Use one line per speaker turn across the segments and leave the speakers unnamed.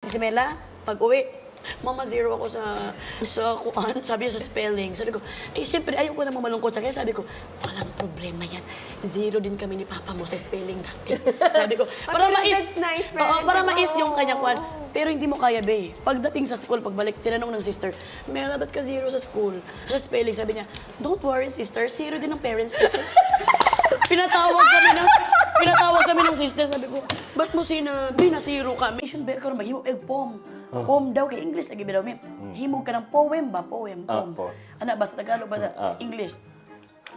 Si Mela, pag-uwi, Mama, zero ako sa kuan, sabi niya sa spelling. Sabi ko, siyempre, ayaw ko na malungkot siya. Kaya sabi ko, walang problema yan. Zero din kami ni Papa mo sa spelling dati. Sabi ko, para
That's nice,
oo, para mais yung kanya kuan. Pero hindi mo kaya, Bay. Pagdating sa school, pagbalik, tinanong ng sister, Mela, ba't ka zero sa school? Sa spelling, sabi niya, don't worry, sister, zero din ng parents kasi. Pinatawag kami ng sister, sabi ko, ba't mo sinabi na zero ka? Mission ba ka mahimo poem. Poem daw kay English lagi daw mi. Himog ka ng poem ba? Poem. Ana ba sa Tagalog ba sa English?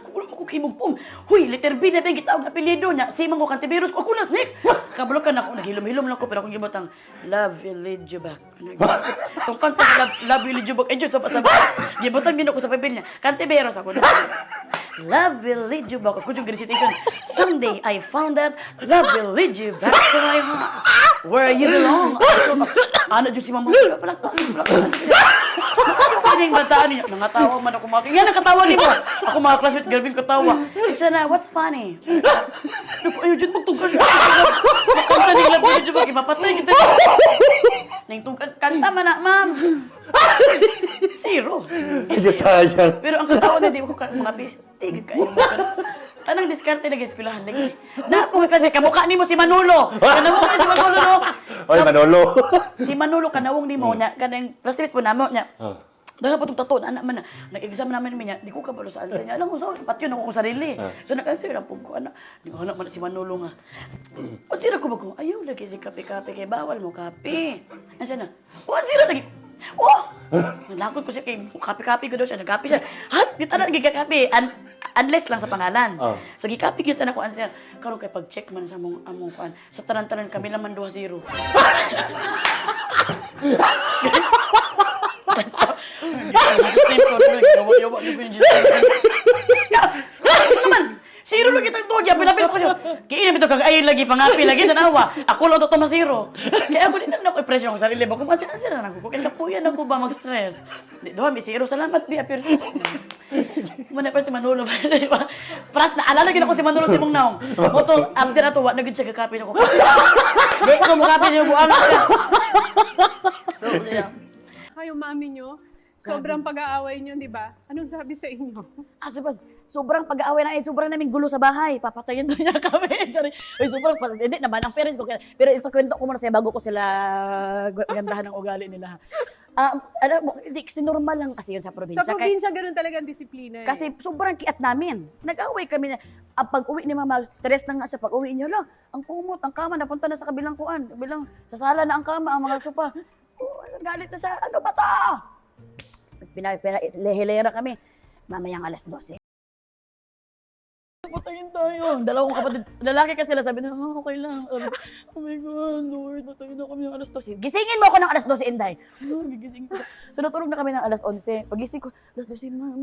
Wala mo ko himog poem. Huy, letter B na ba gitawag na apelyido niya? Simang ko kantivirus ko kunas next. Kabalo ka na ako naghilom-hilom lang ko pero akong gibotang love will lead you back. Tong kanta love will lead you back. Enjoy sa pasabot. Gibotang gino ko sa papel niya. Kantivirus ako na. Love will lead you back. Ako yung recitation. Someday I found that love will lead you back to my heart. Where you belong. Ano dyan si Mama? Palaktaan. Yung bataan niya. Nangatawa man ako mga... Yan, nakatawa din mo. Ako mga classmate, galbing katawa. Isa na, what's funny? Ayaw dyan magtungkol. Makanta ng love will lead you back. Ipapatay kita. Nangtungkol. Kanta man na, ma'am. Zero.
Sayang.
Pero ang katawa na, di ko mga pistig kayo. Tanang diskarte na gispilahan lagi. Na po kasi kamukha nimo si Manolo. Kanawong si Manolo no.
Oy, Manolo.
Si Manolo kanawong nimo nya kanang classmate po namo nya. Daga pa tato na anak man na. Nag-exam naman niya, di ko kabalo sa answer niya. Alam mo sa patyon ako sa sarili. So nag-answer ang pug ko ana. Di ko anak man si Manolo nga. O sira ko ba ko ayaw lagi si kape-kape kay bawal mo kape. Asa na? O sira lagi. Oh! Nalakot ko siya kay kape-kape ko daw siya. Nag-kape siya. Hat! Di tanan gigakape. Unless lang sa pangalan. So gikape gyud na ko answer. Karon kay pag-check man sa among kuan. Sa tanan-tanan kami lang man 2-0. Zero lagi tang tugya, pinapil ko siya. Kaya ina bito kag-ayin lagi, pangapi lagi, tanawa. Ako lang ito masiro. Kaya ako din na ako i-pressure ako sa sarili. Bakit masira na ako? Kaya kapuyan ako ba mag-stress? Doon, may zero. Salamat, Bia. Pero muna pa si Manolo. Pras, naalala gina ko si Manolo si mong naong. Oto, after ato, wag na gud siya kakapi ako. Hindi ko mukapin niyo buwan. So, siya.
Kayo, mami nyo, sobrang pag-aaway nyo, di ba? Anong sabi sa inyo?
Sobrang pag-aaway na sobrang naming gulo sa bahay. Papatayin daw niya kami. Ay, sobrang hindi naman ang parents ko. Pero ito kwento ko muna siya bago ko sila gandahan ng ugali nila. Alam mo, hindi kasi normal lang kasi yun sa probinsya.
Sa probinsya, ganun talaga ang disiplina.
Kasi sobrang kiat namin. Nag-away kami na, pag-uwi ni Mama, stress na nga siya pag-uwi niya. Hala, ang kumot, ang kama, napunta na sa kabilang kuan. Kabilang, sa sala na ang kama, ang mga sopa. Galit na siya, ano ba ito? Hilera kami. Mamayang 12:00. Patayin tayo. Dalawang kapatid. Lalaki kasi sila sabi na, okay lang. Oh my God, Lord, patayin na kami ng 12:00. Gisingin mo ako ng 12:00, Inday. Gigising ko. So natulog na kami ng 11:00. Pagising ko, 12:00, Mama.